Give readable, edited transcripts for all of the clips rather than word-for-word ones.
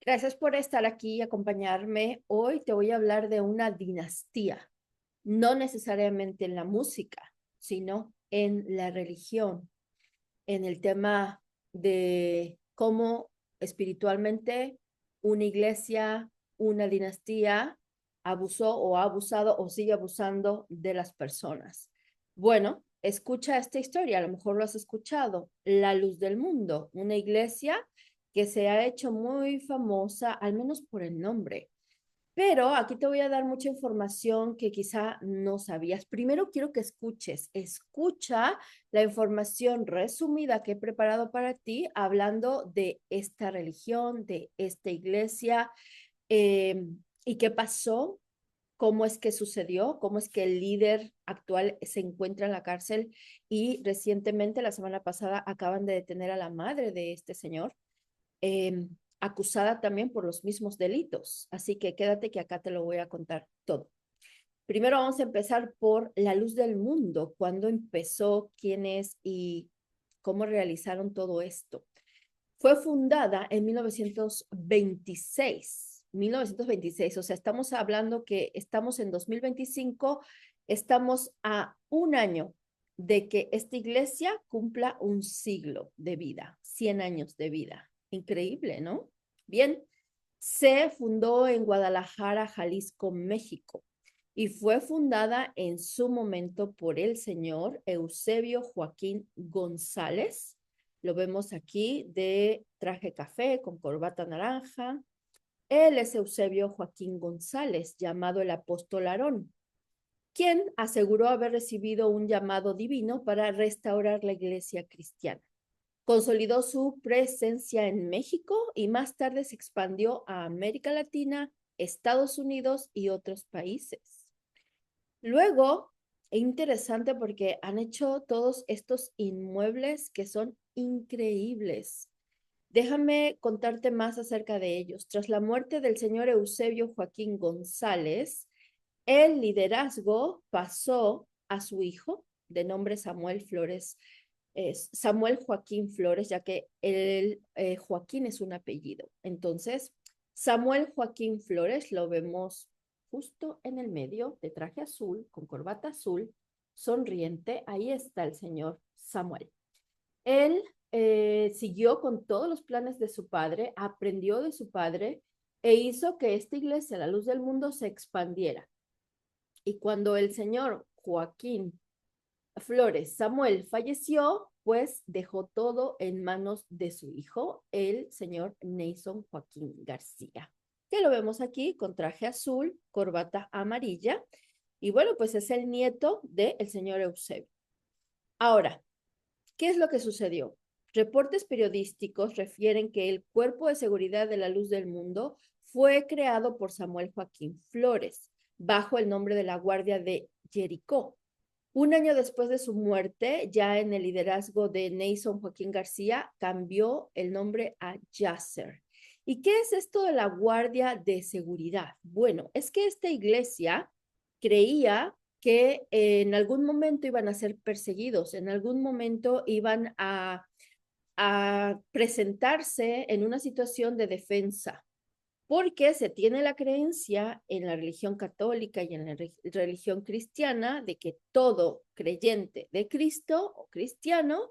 Gracias por estar aquí y acompañarme. Hoy te voy a hablar de una dinastía, no necesariamente en la música, sino en la religión, en el tema de cómo espiritualmente una iglesia, una dinastía abusó o ha abusado o sigue abusando de las personas. Bueno, escucha esta historia, a lo mejor lo has escuchado, La Luz del Mundo, una iglesia que se ha hecho muy famosa, al menos por el nombre. Pero aquí te voy a dar mucha información que quizá no sabías. Primero quiero que escucha la información resumida que he preparado para ti hablando de esta religión, de esta iglesia, eh, y qué pasó, cómo es que sucedió, cómo es que el líder actual se encuentra en la cárcel y recientemente, la semana pasada, acaban de detener a la madre de este señor acusada también por los mismos delitos. Así que quédate que acá te lo voy a contar todo. Primero vamos a empezar por La Luz del Mundo, cuándo empezó, quién es y cómo realizaron todo esto. Fue fundada en 1926, o sea, estamos hablando que estamos en 2025, estamos a un año de que esta iglesia cumpla un siglo de vida, 100 años de vida. Increíble, ¿no? Bien, se fundó en Guadalajara, Jalisco, México, y fue fundada en su momento por el señor Eusebio Joaquín González. Lo vemos aquí de traje café con corbata naranja. Él es Eusebio Joaquín González, llamado el apóstol Aarón, quien aseguró haber recibido un llamado divino para restaurar la iglesia cristiana. Consolidó su presencia en México y más tarde se expandió a América Latina, Estados Unidos y otros países. Luego, es interesante porque han hecho todos estos inmuebles que son increíbles. Déjame contarte más acerca de ellos. Tras la muerte del señor Eusebio Joaquín González, el liderazgo pasó a su hijo, de nombre Samuel Flores, Samuel Joaquín Flores, ya que Joaquín es un apellido. Entonces, Samuel Joaquín Flores lo vemos justo en el medio, de traje azul, con corbata azul, sonriente. Ahí está el señor Samuel. Él siguió con todos los planes de su padre, aprendió de su padre e hizo que esta iglesia, la luz del mundo, se expandiera. Y cuando el señor Joaquín Flores Samuel falleció, pues dejó todo en manos de su hijo, el señor Nason Joaquín García, que lo vemos aquí con traje azul, corbata amarilla, y bueno, pues es el nieto del señor Eusebio. Ahora, ¿qué es lo que sucedió? Reportes periodísticos refieren que el Cuerpo de Seguridad de la Luz del Mundo fue creado por Samuel Joaquín Flores, bajo el nombre de la Guardia de Jericó. Un año después de su muerte, ya en el liderazgo de Nason Joaquín García, cambió el nombre a Yasser. ¿Y qué es esto de la Guardia de Seguridad? Bueno, es que esta iglesia creía que en algún momento iban a ser perseguidos, en algún momento iban a presentarse en una situación de defensa, porque se tiene la creencia en la religión católica y en la religión cristiana de que todo creyente de Cristo o cristiano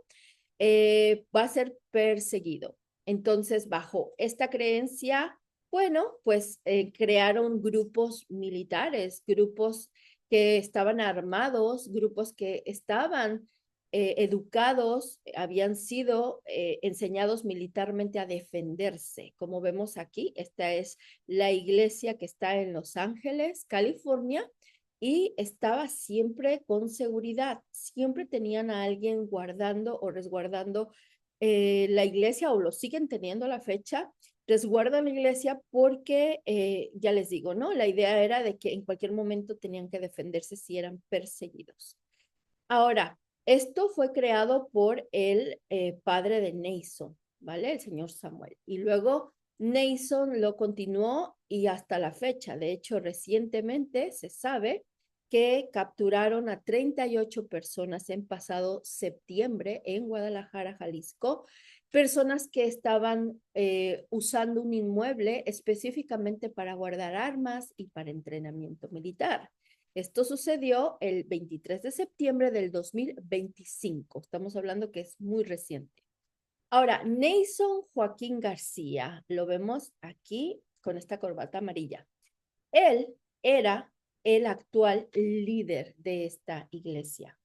va a ser perseguido. Entonces, bajo esta creencia, bueno, pues crearon grupos militares, grupos que estaban armados, grupos que estaban educados, habían sido enseñados militarmente a defenderse. Como vemos aquí, esta es la iglesia que está en Los Ángeles, California, y estaba siempre con seguridad, siempre tenían a alguien guardando o resguardando la iglesia o lo siguen teniendo a la fecha, resguardan la iglesia porque, ya les digo, ¿no? La idea era de que en cualquier momento tenían que defenderse si eran perseguidos. Ahora, esto fue creado por el padre de Nason, ¿vale? El señor Samuel. Y luego Nason lo continuó y hasta la fecha, de hecho, recientemente se sabe que capturaron a 38 personas en pasado septiembre en Guadalajara, Jalisco, personas que estaban usando un inmueble específicamente para guardar armas y para entrenamiento militar. Esto sucedió el 23 de septiembre del 2025. Estamos hablando que es muy reciente. Ahora, Nason Joaquín García, lo vemos aquí con esta corbata amarilla. Él era el actual líder de esta iglesia.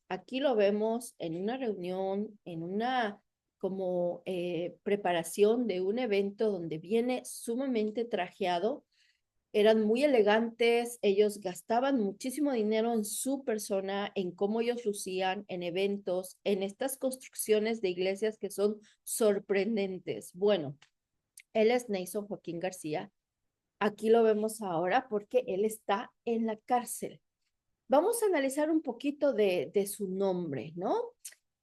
Aquí lo vemos en una reunión, en una como preparación de un evento donde viene sumamente trajeado. Eran muy elegantes, ellos gastaban muchísimo dinero en su persona, en cómo ellos lucían, en eventos, en estas construcciones de iglesias que son sorprendentes. Bueno, él es Nason Joaquín García. Aquí lo vemos ahora porque él está en la cárcel. Vamos a analizar un poquito de su nombre, ¿no?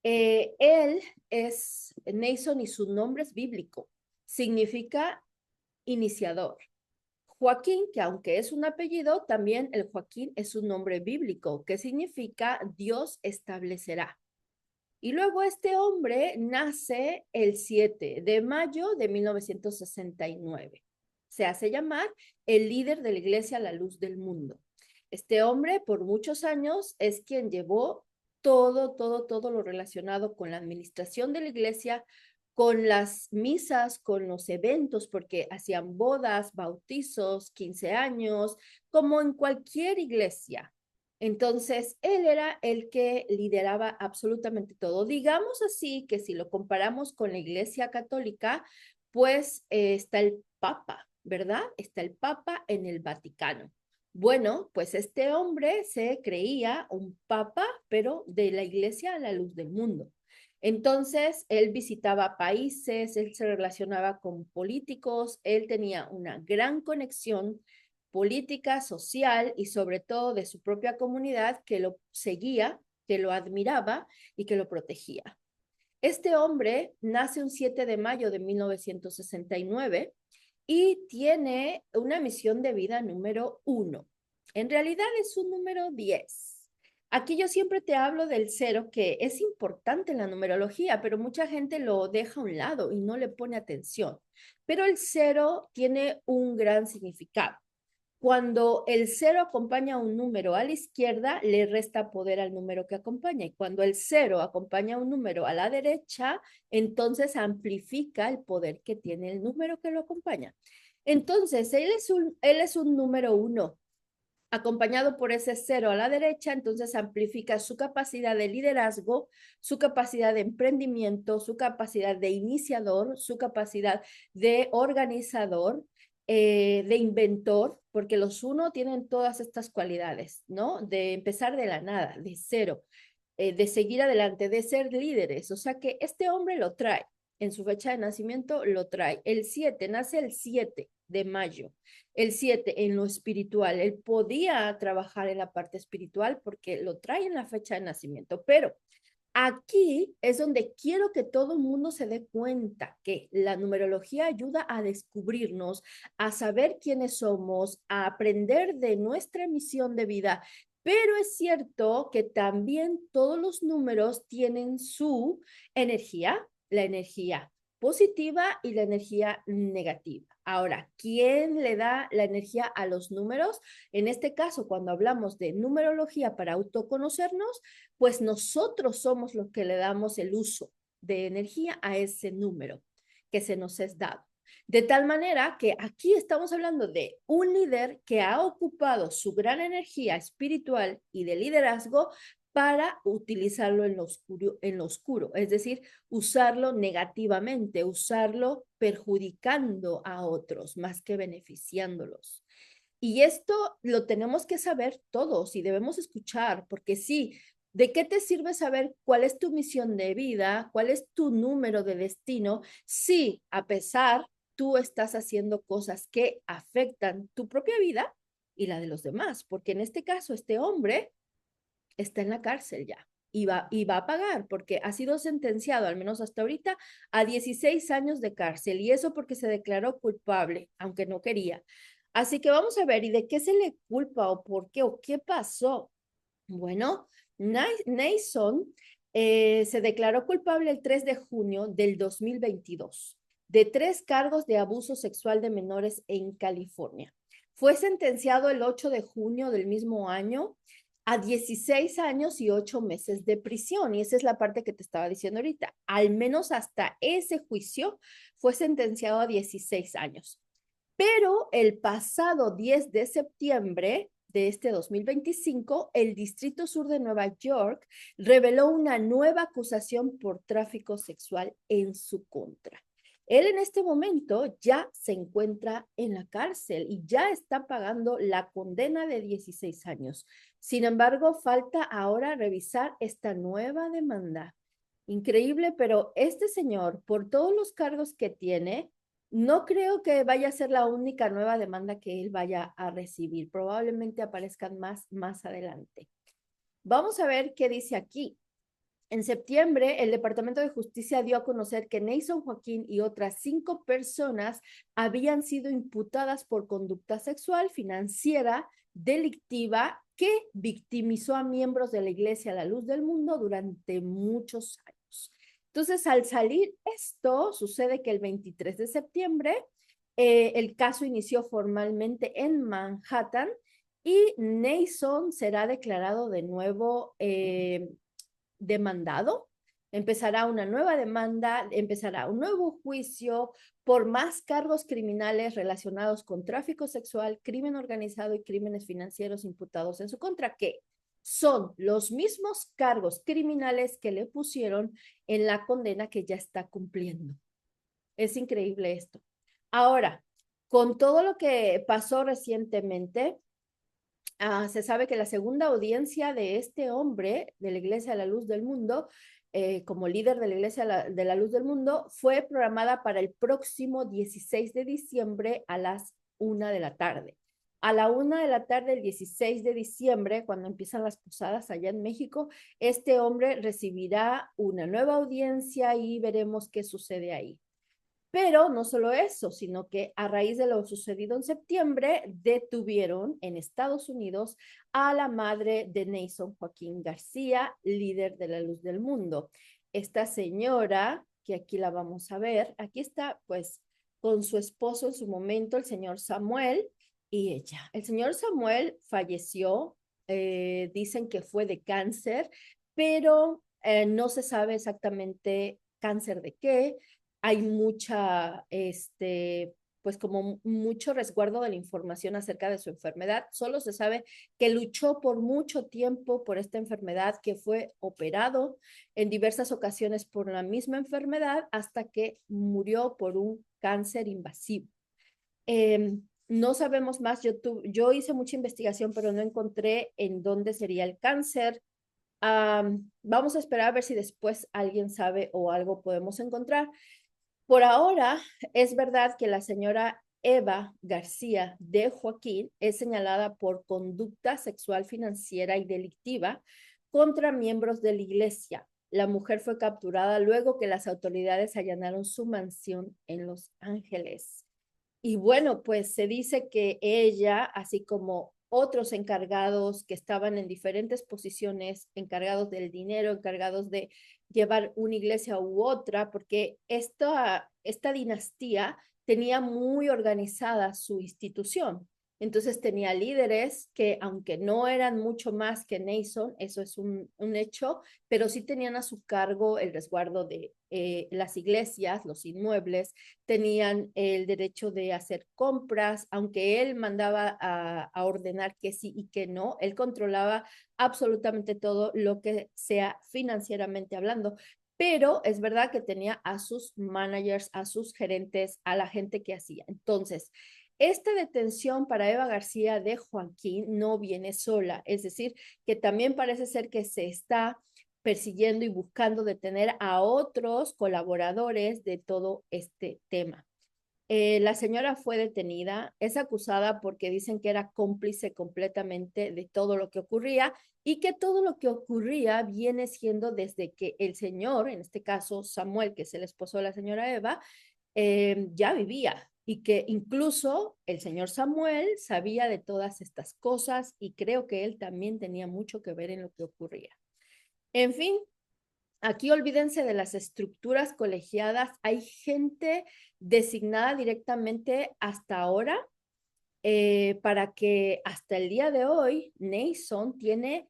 Él es Nason y su nombre es bíblico. Significa iniciador. Joaquín, que aunque es un apellido, también el Joaquín es un nombre bíblico, que significa Dios establecerá. Y luego este hombre nace el 7 de mayo de 1969. Se hace llamar el líder de la iglesia La Luz del Mundo. Este hombre por muchos años es quien llevó todo lo relacionado con la administración de la iglesia, con las misas, con los eventos, porque hacían bodas, bautizos, 15 años, como en cualquier iglesia. Entonces, él era el que lideraba absolutamente todo. Digamos así que si lo comparamos con la Iglesia Católica, pues está el Papa, ¿verdad? Está el Papa en el Vaticano. Bueno, pues este hombre se creía un papa, pero de la Iglesia a la luz del mundo. Entonces, él visitaba países, él se relacionaba con políticos, él tenía una gran conexión política, social y sobre todo de su propia comunidad que lo seguía, que lo admiraba y que lo protegía. Este hombre nace un 7 de mayo de 1969 y tiene una misión de vida número 1. En realidad es un número 10. Aquí yo siempre te hablo del cero, que es importante en la numerología, pero mucha gente lo deja a un lado y no le pone atención. Pero el cero tiene un gran significado. Cuando el cero acompaña a un número a la izquierda, le resta poder al número que acompaña. Y cuando el cero acompaña a un número a la derecha, entonces amplifica el poder que tiene el número que lo acompaña. Entonces, él es un número 1, acompañado por ese cero a la derecha, entonces amplifica su capacidad de liderazgo, su capacidad de emprendimiento, su capacidad de iniciador, su capacidad de organizador, de inventor, porque los uno tienen todas estas cualidades, ¿no? De empezar de la nada, de cero, de seguir adelante, de ser líderes. O sea que este hombre lo trae, en su fecha de nacimiento lo trae. El 7, nace el 7 de mayo. El 7 en lo espiritual. Él podía trabajar en la parte espiritual porque lo trae en la fecha de nacimiento, pero aquí es donde quiero que todo el mundo se dé cuenta que la numerología ayuda a descubrirnos, a saber quiénes somos, a aprender de nuestra misión de vida. Pero es cierto que también todos los números tienen su energía, la energía positiva y la energía negativa. Ahora, ¿quién le da la energía a los números? En este caso, cuando hablamos de numerología para autoconocernos, pues nosotros somos los que le damos el uso de energía a ese número que se nos es dado. De tal manera que aquí estamos hablando de un líder que ha ocupado su gran energía espiritual y de liderazgo para utilizarlo en lo oscuro, es decir, usarlo negativamente, usarlo perjudicando a otros más que beneficiándolos. Y esto lo tenemos que saber todos y debemos escuchar, porque sí, ¿de qué te sirve saber cuál es tu misión de vida, cuál es tu número de destino, si a pesar tú estás haciendo cosas que afectan tu propia vida y la de los demás? Porque en este caso, este hombre está en la cárcel ya y va a pagar porque ha sido sentenciado, al menos hasta ahorita, a 16 años de cárcel y eso porque se declaró culpable, aunque no quería. Así que vamos a ver, ¿y de qué se le culpa o por qué o qué pasó? Bueno, Nason Se declaró culpable el 3 de junio del 2022 de 3 cargos de abuso sexual de menores en California. Fue sentenciado el 8 de junio del mismo año a 16 años y 8 meses de prisión. Y esa es la parte que te estaba diciendo ahorita. Al menos hasta ese juicio fue sentenciado a 16 años. Pero el pasado 10 de septiembre de este 2025, el Distrito Sur de Nueva York reveló una nueva acusación por tráfico sexual en su contra. Él en este momento ya se encuentra en la cárcel y ya está pagando la condena de 16 años. Sin embargo, falta ahora revisar esta nueva demanda. Increíble, pero este señor, por todos los cargos que tiene, no creo que vaya a ser la única nueva demanda que él vaya a recibir. Probablemente aparezcan más adelante. Vamos a ver qué dice aquí. En septiembre, el Departamento de Justicia dio a conocer que Neyson Joaquín y otras 5 personas habían sido imputadas por conducta sexual, financiera, delictiva, que victimizó a miembros de la Iglesia a la Luz del Mundo durante muchos años. Entonces, al salir esto, sucede que el 23 de septiembre, el caso inició formalmente en Manhattan y Neyson será declarado de nuevo demandado, empezará una nueva demanda, empezará un nuevo juicio por más cargos criminales relacionados con tráfico sexual, crimen organizado y crímenes financieros imputados en su contra, que son los mismos cargos criminales que le pusieron en la condena que ya está cumpliendo. Es increíble esto. Ahora, con todo lo que pasó recientemente, se sabe que la segunda audiencia de este hombre de la Iglesia de la Luz del Mundo, como líder de la Iglesia de la Luz del Mundo, fue programada para el próximo 16 de diciembre a las 1 de la tarde. A la 1 de la tarde, el 16 de diciembre, cuando empiezan las posadas allá en México, este hombre recibirá una nueva audiencia y veremos qué sucede ahí. Pero no solo eso, sino que a raíz de lo sucedido en septiembre, detuvieron en Estados Unidos a la madre de Neyson Joaquín García, líder de la Luz del Mundo. Esta señora, que aquí la vamos a ver, aquí está pues con su esposo en su momento, el señor Samuel, y ella. El señor Samuel falleció, dicen que fue de cáncer, pero no se sabe exactamente cáncer de qué. Hay mucha, pues como mucho resguardo de la información acerca de su enfermedad. Solo se sabe que luchó por mucho tiempo por esta enfermedad, que fue operado en diversas ocasiones por la misma enfermedad hasta que murió por un cáncer invasivo. No sabemos más, yo hice mucha investigación, pero no encontré en dónde sería el cáncer. Vamos a esperar a ver si después alguien sabe o algo podemos encontrar. Por ahora, es verdad que la señora Eva García de Joaquín es señalada por conducta sexual financiera y delictiva contra miembros de la iglesia. La mujer fue capturada luego que las autoridades allanaron su mansión en Los Ángeles. Y bueno, pues se dice que ella, así como otros encargados que estaban en diferentes posiciones, encargados del dinero, encargados de llevar una iglesia u otra, porque esta dinastía tenía muy organizada su institución. Entonces tenía líderes que, aunque no eran mucho más que Neyson, eso es un hecho, pero sí tenían a su cargo el resguardo de las iglesias, los inmuebles, tenían el derecho de hacer compras, aunque él mandaba a ordenar que sí y que no, él controlaba absolutamente todo lo que sea financieramente hablando. Pero es verdad que tenía a sus managers, a sus gerentes, a la gente que hacía. Entonces, esta detención para Eva García de Joaquín no viene sola, es decir, que también parece ser que se está persiguiendo y buscando detener a otros colaboradores de todo este tema. La señora fue detenida, es acusada porque dicen que era cómplice completamente de todo lo que ocurría y que todo lo que ocurría viene siendo desde que el señor, en este caso Samuel, que es el esposo de la señora Eva, ya vivía y que incluso el señor Samuel sabía de todas estas cosas y creo que él también tenía mucho que ver en lo que ocurría. En fin, Aquí olvídense de las estructuras colegiadas. Hay gente designada directamente hasta ahora para que hasta el día de hoy Nason tiene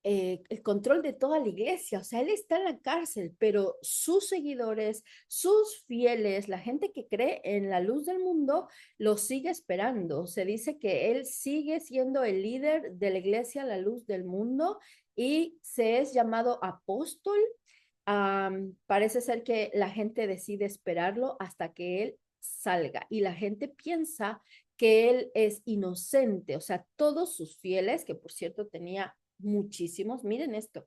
el control de toda la iglesia. O sea, él está en la cárcel, pero sus seguidores, sus fieles, la gente que cree en la luz del mundo, lo sigue esperando. Se dice que él sigue siendo el líder de la iglesia, la luz del mundo, y se es llamado apóstol. Parece ser que la gente decide esperarlo hasta que él salga y la gente piensa que él es inocente, o sea, todos sus fieles, que por cierto tenía muchísimos, miren esto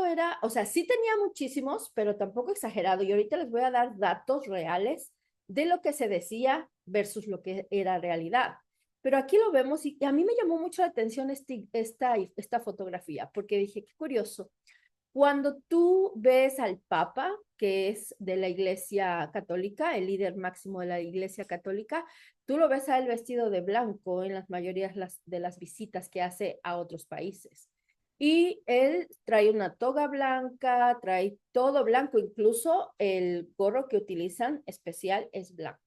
era, o sea, sí tenía muchísimos, pero tampoco exagerado, y ahorita les voy a dar datos reales de lo que se decía versus lo que era realidad. Pero aquí lo vemos y a mí me llamó mucho la atención esta fotografía, porque dije, qué curioso. Cuando tú ves al Papa, que es de la Iglesia Católica, el líder máximo de la Iglesia Católica, tú lo ves a él vestido de blanco en las mayorías de las visitas que hace a otros países. Y él trae una toga blanca, trae todo blanco, incluso el gorro que utilizan especial es blanco.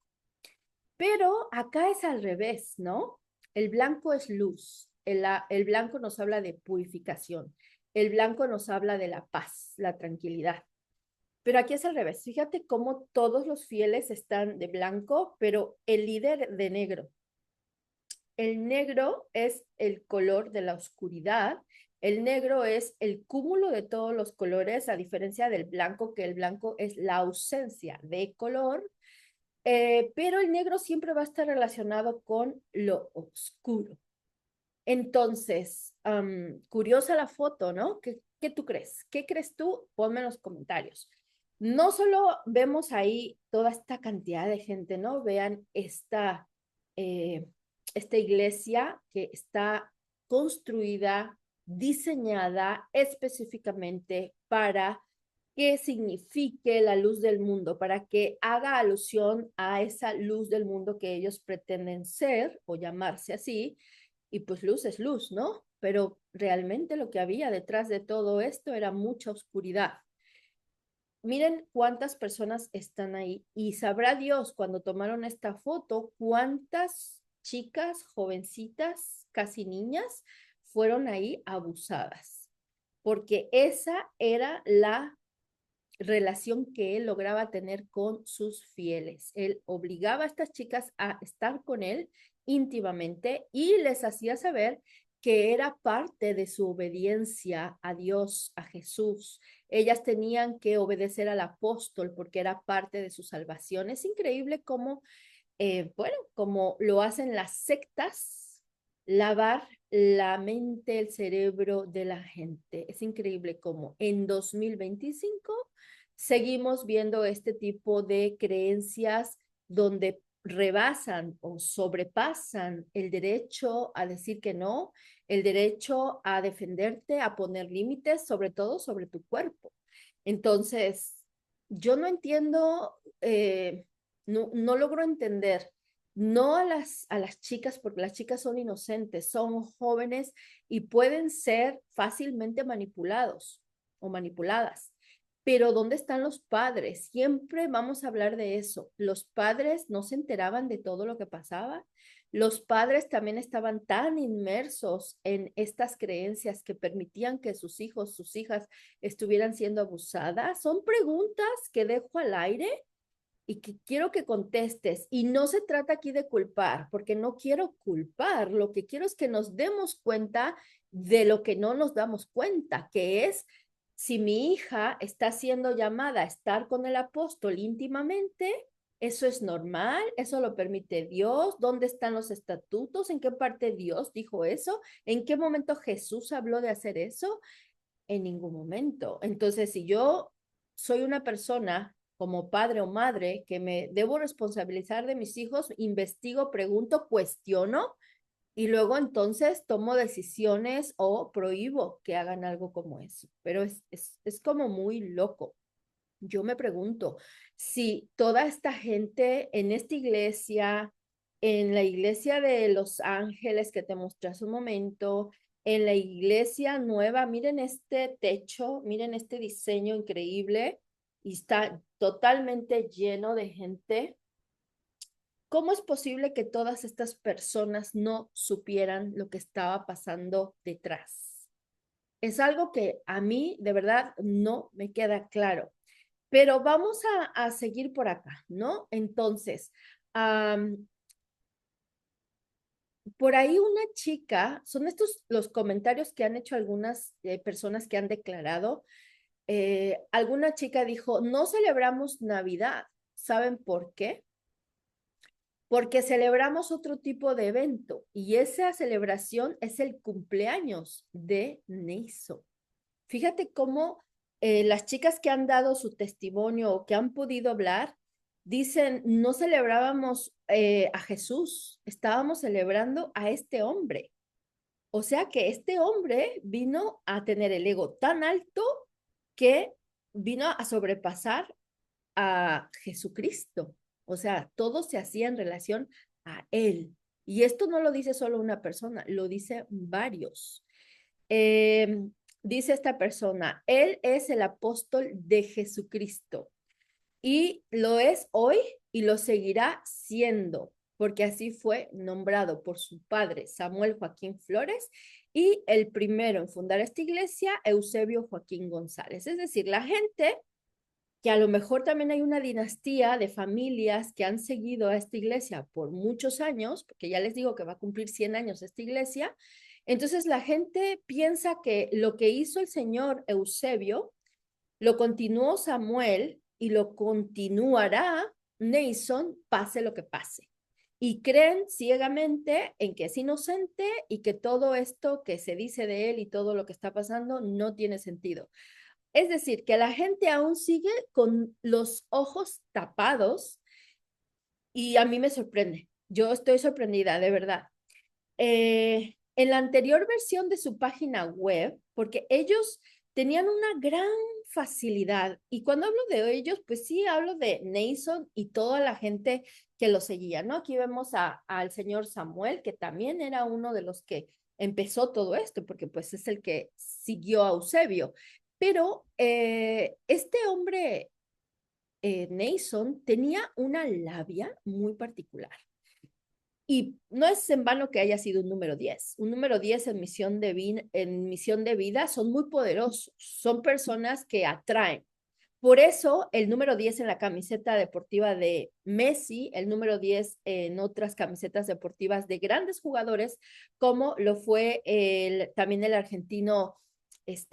Pero acá es al revés, ¿no? El blanco es luz, el blanco nos habla de purificación, el blanco nos habla de la paz, la tranquilidad. Pero aquí es al revés. Fíjate cómo todos los fieles están de blanco, pero el líder de negro. El negro es el color de la oscuridad. El negro es el cúmulo de todos los colores, a diferencia del blanco, que el blanco es la ausencia de color. Pero el negro siempre va a estar relacionado con lo oscuro. Entonces, curiosa la foto, ¿no? ¿Qué tú crees? ¿Qué crees tú? Ponme en los comentarios. No solo vemos ahí toda esta cantidad de gente, ¿no? Vean eh, esta iglesia que está construida, diseñada específicamente para que signifique la luz del mundo, para que haga alusión a esa luz del mundo que ellos pretenden ser o llamarse así. Y pues luz es luz, ¿no? Pero realmente lo que había detrás de todo esto era mucha oscuridad. Miren cuántas personas están ahí y sabrá Dios cuando tomaron esta foto cuántas chicas, jovencitas, casi niñas, fueron ahí abusadas, porque esa era la relación que él lograba tener con sus fieles. Él obligaba a estas chicas a estar con él íntimamente y les hacía saber que era parte de su obediencia a Dios, a Jesús. Ellas tenían que obedecer al apóstol porque era parte de su salvación. Es increíble cómo, bueno, como lo hacen las sectas, lavar la mente, el cerebro de la gente. Es increíble cómo en 2025 seguimos viendo este tipo de creencias donde rebasan o sobrepasan el derecho a decir que no, el derecho a defenderte, a poner límites, sobre todo sobre tu cuerpo. Entonces, yo no entiendo, no logro entender, no a las chicas, porque las chicas son inocentes, son jóvenes y pueden ser fácilmente manipulados o manipuladas. Pero ¿dónde están los padres? Siempre vamos a hablar de eso. Los padres no se enteraban de todo lo que pasaba. Los padres también estaban tan inmersos en estas creencias que permitían que sus hijos, sus hijas estuvieran siendo abusadas. Son preguntas que dejo al aire y que quiero que contestes. Y no se trata aquí de culpar, porque no quiero culpar. Lo que quiero es que nos demos cuenta de lo que no nos damos cuenta, que es si mi hija está siendo llamada a estar con el apóstol íntimamente, eso es normal, eso lo permite Dios. ¿Dónde están los estatutos? ¿En qué parte Dios dijo eso? ¿En qué momento Jesús habló de hacer eso? En ningún momento. Entonces, si yo soy una persona como padre o madre que me debo responsabilizar de mis hijos, investigo, pregunto, cuestiono y luego entonces tomo decisiones o prohíbo que hagan algo como eso. Pero es como muy loco. Yo me pregunto si toda esta gente en esta iglesia, en la iglesia de Los Ángeles que te mostré hace un momento, en la iglesia nueva. Miren este techo, miren este diseño increíble y está totalmente lleno de gente. ¿Cómo es posible que todas estas personas no supieran lo que estaba pasando detrás? Es algo que a mí de verdad no me queda claro. Pero vamos a seguir por acá, ¿no? Entonces, por ahí una chica, son estos los comentarios que han hecho algunas personas que han declarado. Alguna chica dijo, no celebramos Navidad. ¿Saben por qué? Porque celebramos otro tipo de evento y esa celebración es el cumpleaños de Neiso. Fíjate cómo las chicas que han dado su testimonio o que han podido hablar, dicen, no celebrábamos a Jesús, estábamos celebrando a este hombre. O sea que este hombre vino a tener el ego tan alto que vino a sobrepasar a Jesucristo. O sea, todo se hacía en relación a él. Y esto no lo dice solo una persona, lo dice varios. Eh, Dice esta persona, él es el apóstol de Jesucristo y lo es hoy y lo seguirá siendo, porque así fue nombrado por su padre Samuel Joaquín Flores y el primero en fundar esta iglesia, Eusebio Joaquín González. Es decir, la gente que a lo mejor también hay una dinastía de familias que han seguido a esta iglesia por muchos años, porque ya les digo que va a cumplir 100 años esta iglesia, entonces la gente piensa que lo que hizo el señor Eusebio lo continuó Samuel y lo continuará Nason, pase lo que pase. Y creen ciegamente en que es inocente y que todo esto que se dice de él y todo lo que está pasando no tiene sentido. Es decir, que la gente aún sigue con los ojos tapados y a mí me sorprende. Yo estoy sorprendida, de verdad. En la anterior versión de su página web, porque ellos tenían una gran facilidad, y cuando hablo de ellos, pues sí, hablo de Nason y toda la gente que lo seguía, ¿no? Aquí vemos al señor Samuel, que también era uno de los que empezó todo esto, porque pues es el que siguió a Eusebio. Pero este hombre, Nason, tenía una labia muy particular. Y no es en vano que haya sido un número 10. Un número 10 en misión de vida son muy poderosos, son personas que atraen. Por eso el número 10 en la camiseta deportiva de Messi, el número 10 en otras camisetas deportivas de grandes jugadores, como lo fue también el argentino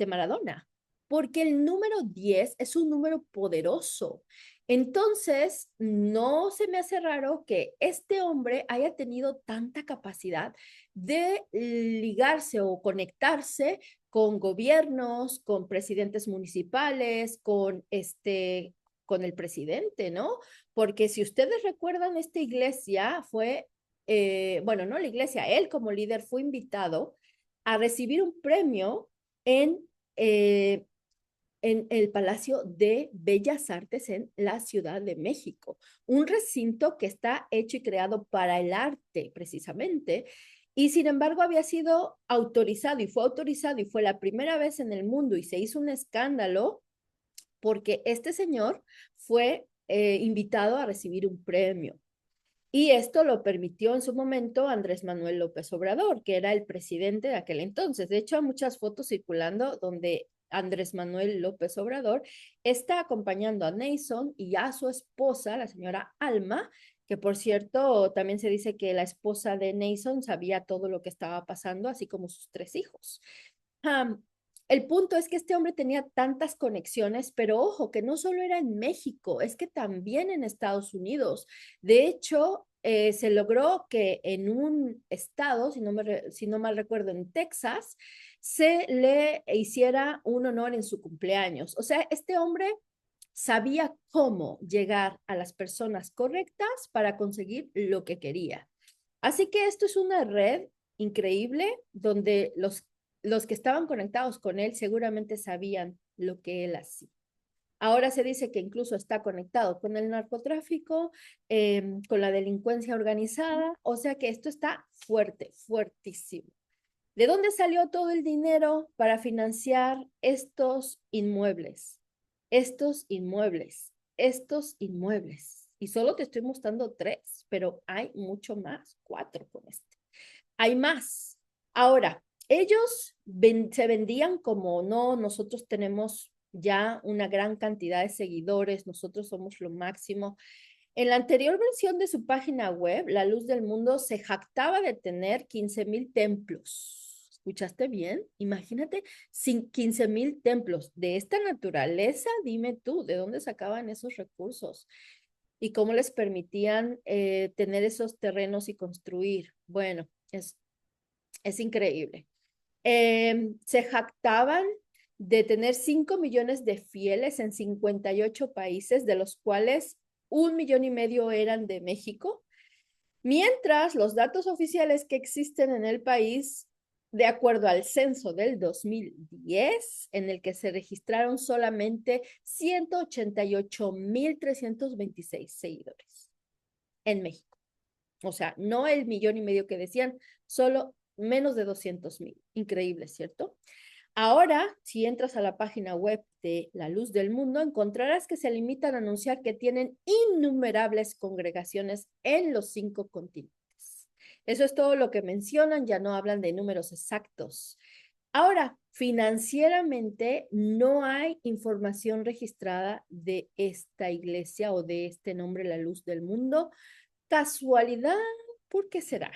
Maradona, porque el número 10 es un número poderoso. Entonces, no se me hace raro que este hombre haya tenido tanta capacidad de ligarse o conectarse con gobiernos, con presidentes municipales, con el presidente, ¿no? Porque si ustedes recuerdan, esta iglesia fue, bueno, no la iglesia, él como líder fue invitado a recibir un premio en, eh, en el Palacio de Bellas Artes en la Ciudad de México, un recinto que está hecho y creado para el arte precisamente, y sin embargo había sido autorizado y fue la primera vez en el mundo y se hizo un escándalo porque este señor fue invitado a recibir un premio. Y esto lo permitió en su momento Andrés Manuel López Obrador, que era el presidente de aquel entonces. De hecho, hay muchas fotos circulando donde Andrés Manuel López Obrador está acompañando a Nason y a su esposa, la señora Alma, que por cierto, también se dice que la esposa de Nason sabía todo lo que estaba pasando, así como sus tres hijos. Um, el punto es que este hombre tenía tantas conexiones, pero ojo, que no solo era en México, es que también en Estados Unidos. De hecho, se logró que en un estado, si no mal recuerdo, en Texas, se le hiciera un honor en su cumpleaños. O sea, este hombre sabía cómo llegar a las personas correctas para conseguir lo que quería. Así que esto es una red increíble donde los que estaban conectados con él seguramente sabían lo que él hacía. Ahora se dice que incluso está conectado con el narcotráfico, con la delincuencia organizada, o sea que esto está fuerte, fuertísimo. ¿De dónde salió todo el dinero para financiar estos inmuebles? Estos inmuebles, estos inmuebles. Y solo te estoy mostrando 3, pero hay mucho más, 4 con este. Hay más. Ahora, ellos se vendían como, no, nosotros tenemos ya una gran cantidad de seguidores, nosotros somos lo máximo. En la anterior versión de su página web, La Luz del Mundo se jactaba de tener 15,000 templos. ¿Escuchaste bien? Imagínate, sin 15,000 templos de esta naturaleza, dime tú, ¿de dónde sacaban esos recursos? ¿Y cómo les permitían tener esos terrenos y construir? Bueno, es increíble. Se jactaban de tener 5 millones de fieles en 58 países, de los cuales 1,5 millones eran de México, mientras los datos oficiales que existen en el país, de acuerdo al censo del 2010, en el que se registraron solamente 188,326 seguidores en México. O sea, no el 1,5 millones que decían, solo menos de 200,000. Increíble, ¿cierto? Ahora, si entras a la página web de La Luz del Mundo, encontrarás que se limitan a anunciar que tienen innumerables congregaciones en los 5 continentes. Eso es todo lo que mencionan, ya no hablan de números exactos. Ahora, financieramente no hay información registrada de esta iglesia o de este nombre, La Luz del Mundo. ¿Casualidad? ¿Por qué será?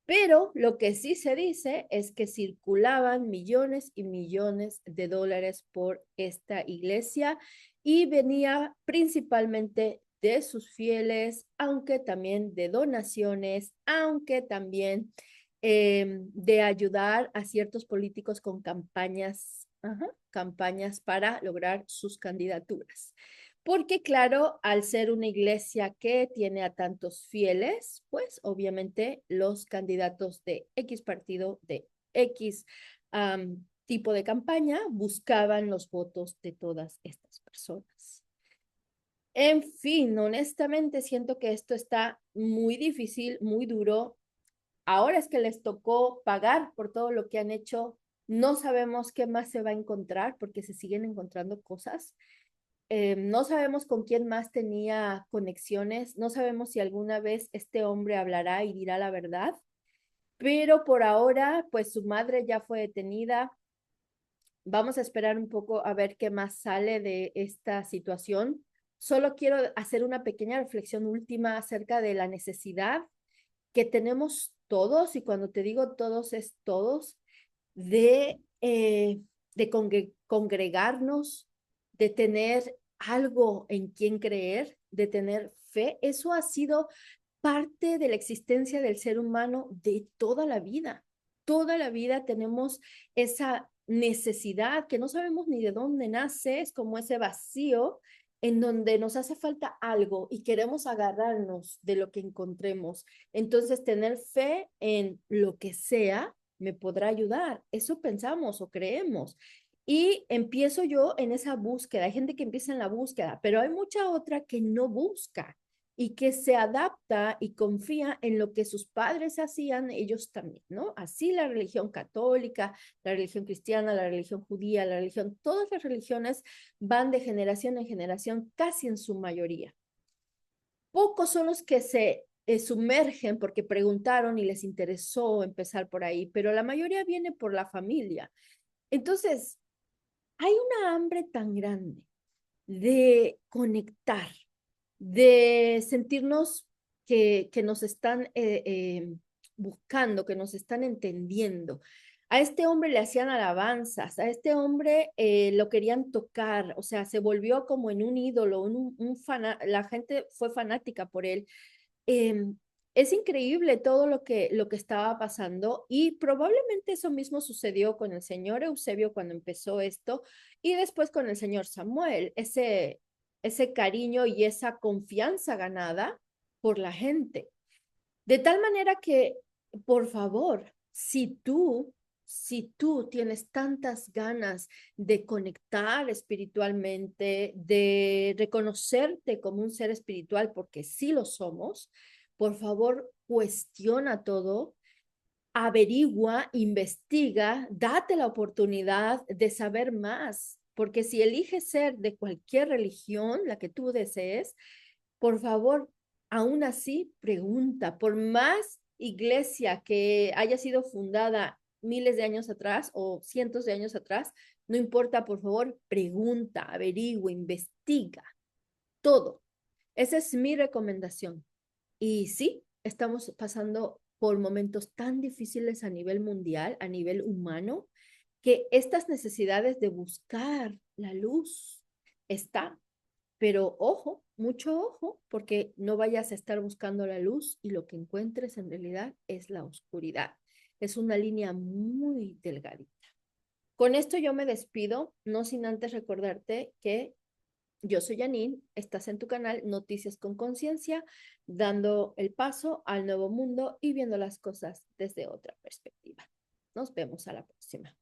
Pero lo que sí se dice es que circulaban millones y millones de dólares por esta iglesia y venía principalmente de sus fieles, aunque también de donaciones, aunque también de ayudar a ciertos políticos con campañas, campañas para lograr sus candidaturas. Porque claro, al ser una iglesia que tiene a tantos fieles, pues obviamente los candidatos de X partido, de X tipo de campaña, buscaban los votos de todas estas personas. En fin, honestamente siento que esto está muy difícil, muy duro. Ahora es que les tocó pagar por todo lo que han hecho. No sabemos qué más se va a encontrar porque se siguen encontrando cosas. No sabemos con quién más tenía conexiones, no sabemos si alguna vez este hombre hablará y dirá la verdad, pero por ahora, pues su madre ya fue detenida. Vamos a esperar un poco a ver qué más sale de esta situación. Solo quiero hacer una pequeña reflexión última acerca de la necesidad que tenemos todos, y cuando te digo todos es todos, de, congregarnos, de tener algo en quien creer, de tener fe. Eso ha sido parte de la existencia del ser humano de toda la vida. Toda la vida tenemos esa necesidad que no sabemos ni de dónde nace, es como ese vacío en donde nos hace falta algo y queremos agarrarnos de lo que encontremos. Entonces, tener fe en lo que sea me podrá ayudar. Eso pensamos o creemos. Y empiezo yo en esa búsqueda. Hay gente que empieza en la búsqueda, pero hay mucha otra que no busca y que se adapta y confía en lo que sus padres hacían ellos también, ¿no? Así la religión católica, la religión cristiana, la religión judía, la religión, todas las religiones van de generación en generación, casi en su mayoría. Pocos son los que se sumergen porque preguntaron y les interesó empezar por ahí, pero la mayoría viene por la familia. Entonces, hay una hambre tan grande de conectar, de sentirnos que nos están buscando, que nos están entendiendo. A este hombre le hacían alabanzas, a este hombre lo querían tocar, o sea, se volvió como en un ídolo, la gente fue fanática por él. Eh, es increíble todo lo que estaba pasando y probablemente eso mismo sucedió con el señor Eusebio cuando empezó esto y después con el señor Samuel, ese cariño y esa confianza ganada por la gente. De tal manera que, por favor, si tú tienes tantas ganas de conectar espiritualmente, de reconocerte como un ser espiritual, porque sí lo somos, por favor, cuestiona todo, averigua, investiga, date la oportunidad de saber más, porque si eliges ser de cualquier religión, la que tú desees, por favor, aún así pregunta, por más iglesia que haya sido fundada miles de años atrás o cientos de años atrás, no importa, por favor, pregunta, averigua, investiga, todo. Esa es mi recomendación. Y sí, estamos pasando por momentos tan difíciles a nivel mundial, a nivel humano, que estas necesidades de buscar la luz está, pero ojo, mucho ojo, porque no vayas a estar buscando la luz y lo que encuentres en realidad es la oscuridad. Es una línea muy delgadita. Con esto yo me despido, no sin antes recordarte que yo soy Janine, estás en tu canal Noticias con Conciencia, dando el paso al nuevo mundo y viendo las cosas desde otra perspectiva. Nos vemos a la próxima.